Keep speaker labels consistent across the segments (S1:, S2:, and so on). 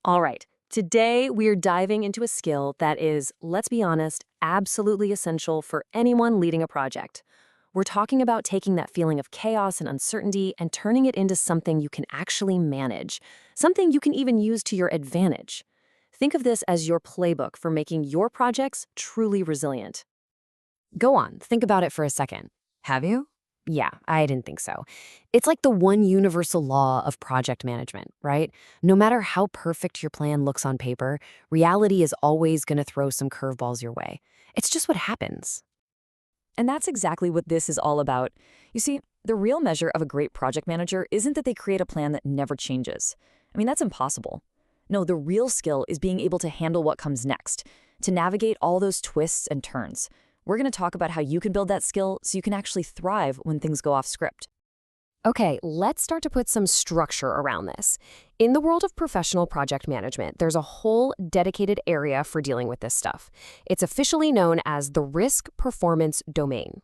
S1: All right, today we are diving into a skill that is, let's be honest, absolutely essential for anyone leading a project. We're talking about taking that feeling of chaos and uncertainty and turning it into something you can actually manage, something you can even use to your advantage. Think of this as your playbook for making your projects truly resilient.
S2: Go on, think about it for a second. Have you? Yeah, I didn't think so. It's like the one universal law of project management, right? No matter how perfect your plan looks on paper, reality is always going to throw some curveballs your way. It's just what happens.
S3: And that's exactly what this is all about. You see, the real measure of a great project manager isn't that they create a plan that never changes. I mean, that's impossible. No, the real skill is being able to handle what comes next, to navigate all those twists and turns. We're going to talk about how you can build that skill so you can actually thrive when things go off script.
S2: Okay, let's start to put some structure around this. In the world of professional project management, there's a whole dedicated area for dealing with this stuff. It's officially known as the risk performance domain.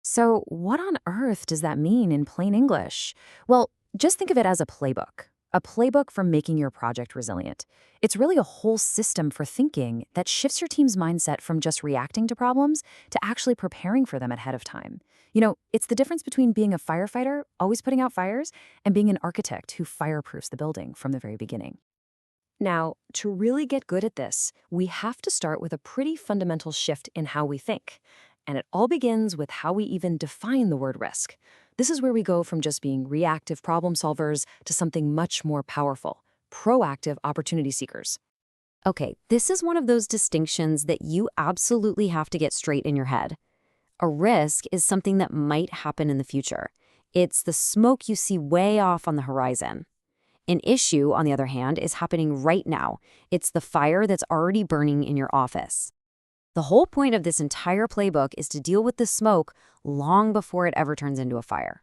S1: So, what on earth does that mean in plain English? Well, just think of it as a playbook for making your project resilient. It's really a whole system for thinking that shifts your team's mindset from just reacting to problems to actually preparing for them ahead of time. It's the difference between being a firefighter, always putting out fires, and being an architect who fireproofs the building from the very beginning. Now, to really get good at this, we have to start with a pretty fundamental shift in how we think. And it all begins with how we even define the word risk. This is where we go from just being reactive problem solvers to something much more powerful, proactive opportunity seekers.
S2: Okay, this is one of those distinctions that you absolutely have to get straight in your head. A risk is something that might happen in the future. It's the smoke you see way off on the horizon. An issue, on the other hand, is happening right now. It's the fire that's already burning in your office. The whole point of this entire playbook is to deal with the smoke long before it ever turns into a fire.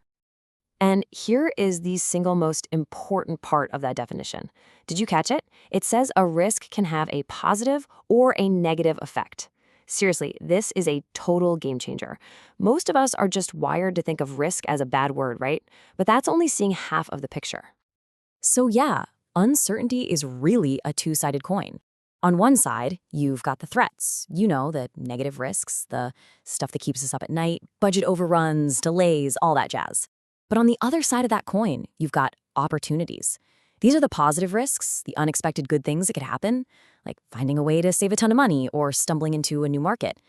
S1: And here is the single most important part of that definition. Did you catch it? It says a risk can have a positive or a negative effect. Seriously, this is a total game changer. Most of us are just wired to think of risk as a bad word, right? But that's only seeing half of the picture. So yeah, uncertainty is really a two-sided coin. On one side, you've got the threats, the negative risks, the stuff that keeps us up at night, budget overruns, delays, all that jazz. But on the other side of that coin, you've got opportunities. These are the positive risks, the unexpected good things that could happen, like finding a way to save a ton of money or stumbling into a new market.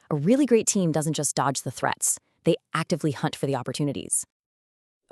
S1: A really great team doesn't just dodge the threats, they actively hunt for the opportunities.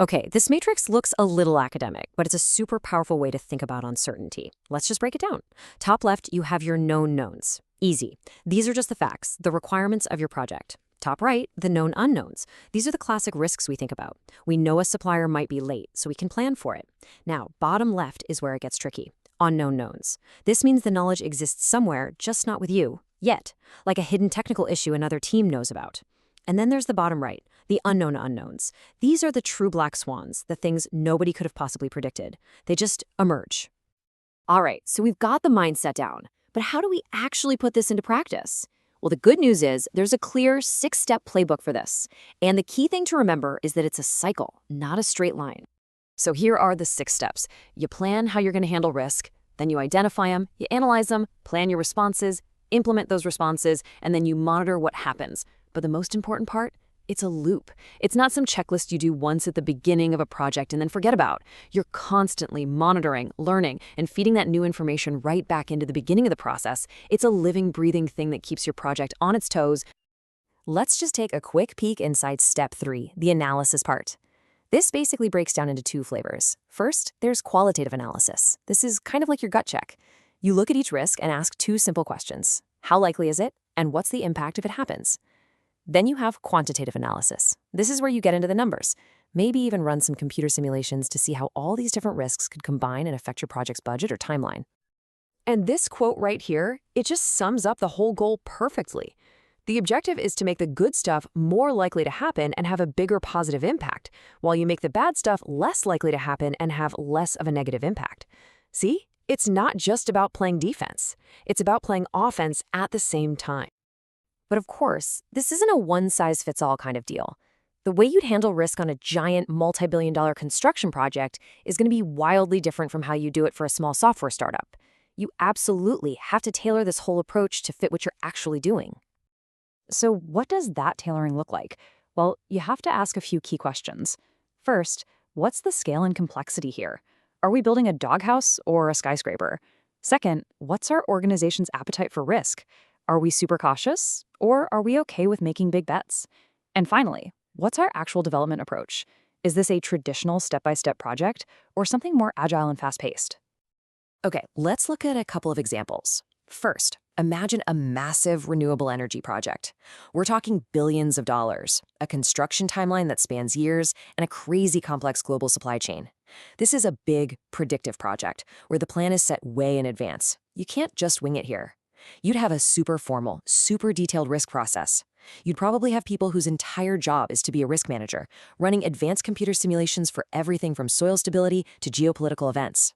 S1: Okay, this matrix looks a little academic, but it's a super powerful way to think about uncertainty. Let's just break it down. Top left, you have your known knowns. Easy. These are just the facts, the requirements of your project. Top right, the known unknowns. These are the classic risks we think about. We know a supplier might be late, so we can plan for it. Now, bottom left is where it gets tricky. Unknown knowns. This means the knowledge exists somewhere, just not with you, yet, like a hidden technical issue another team knows about. And then there's the bottom right, the unknown unknowns. These are the true black swans, the things nobody could have possibly predicted. They just emerge. All right, so we've got the mindset down, but how do we actually put this into practice? Well, the good news is there's a clear 6-step playbook for this. And the key thing to remember is that it's a cycle, not a straight line. So here are the 6 steps. You plan how you're going to handle risk, then you identify them, you analyze them, plan your responses, implement those responses, and then you monitor what happens. But the most important part, it's a loop. It's not some checklist you do once at the beginning of a project and then forget about. You're constantly monitoring, learning, and feeding that new information right back into the beginning of the process. It's a living, breathing thing that keeps your project on its toes. Let's just take a quick peek inside step 3, the analysis part. This basically breaks down into 2 flavors. First, there's qualitative analysis. This is kind of like your gut check. You look at each risk and ask 2 simple questions. How likely is it? And what's the impact if it happens? Then you have quantitative analysis. This is where you get into the numbers. Maybe even run some computer simulations to see how all these different risks could combine and affect your project's budget or timeline. And this quote right here, it just sums up the whole goal perfectly. The objective is to make the good stuff more likely to happen and have a bigger positive impact, while you make the bad stuff less likely to happen and have less of a negative impact. See? It's not just about playing defense. It's about playing offense at the same time. But of course, this isn't a one-size-fits-all kind of deal. The way you'd handle risk on a giant multi-billion-dollar construction project is going to be wildly different from how you do it for a small software startup. You absolutely have to tailor this whole approach to fit what you're actually doing.
S3: So what does that tailoring look like? Well, you have to ask a few key questions. First, what's the scale and complexity here? Are we building a doghouse or a skyscraper? Second, what's our organization's appetite for risk? Are we super cautious, or are we okay with making big bets? And finally, what's our actual development approach? Is this a traditional step-by-step project or something more agile and fast-paced?
S1: Okay, let's look at a couple of examples. First, imagine a massive renewable energy project. We're talking billions of dollars, a construction timeline that spans years, and a crazy complex global supply chain. This is a big, predictive project where the plan is set way in advance. You can't just wing it here. You'd have a super formal, super detailed risk process. You'd probably have people whose entire job is to be a risk manager, running advanced computer simulations for everything from soil stability to geopolitical events.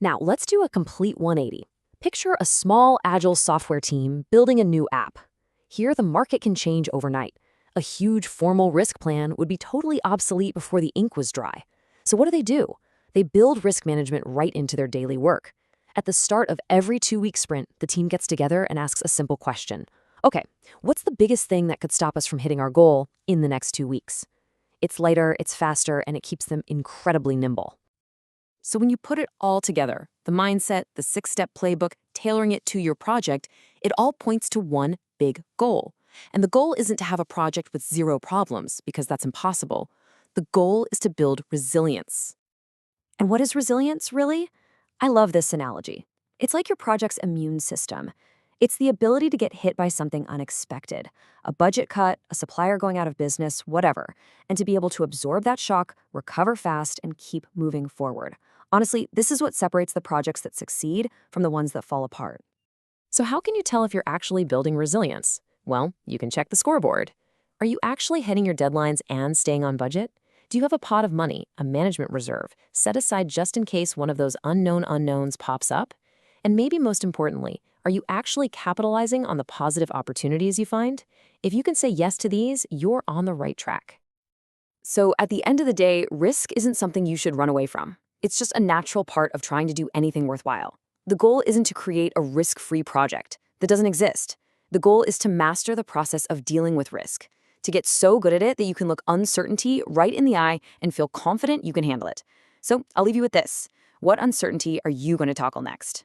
S1: Now, let's do a complete 180. Picture a small, agile software team building a new app. Here, the market can change overnight. A huge, formal risk plan would be totally obsolete before the ink was dry. So what do? They build risk management right into their daily work. At the start of every 2-week sprint, the team gets together and asks a simple question. Okay, what's the biggest thing that could stop us from hitting our goal in the next 2 weeks? It's lighter, it's faster, and it keeps them incredibly nimble. So when you put it all together, the mindset, the 6-step playbook, tailoring it to your project, it all points to one big goal. And the goal isn't to have a project with 0 problems, because that's impossible. The goal is to build resilience. And what is resilience, really? I love this analogy. It's like your project's immune system. It's the ability to get hit by something unexpected, a budget cut, a supplier going out of business, whatever, and to be able to absorb that shock, recover fast, and keep moving forward. Honestly, this is what separates the projects that succeed from the ones that fall apart. So how can you tell if you're actually building resilience? Well, you can check the scoreboard. Are you actually hitting your deadlines and staying on budget? Do you have a pot of money, a management reserve, set aside just in case one of those unknown unknowns pops up? And maybe most importantly, are you actually capitalizing on the positive opportunities you find? If you can say yes to these, you're on the right track. So at the end of the day, risk isn't something you should run away from. It's just a natural part of trying to do anything worthwhile. The goal isn't to create a risk-free project. That doesn't exist. The goal is to master the process of dealing with risk, to get so good at it that you can look uncertainty right in the eye and feel confident you can handle it. So I'll leave you with this. What uncertainty are you going to tackle next?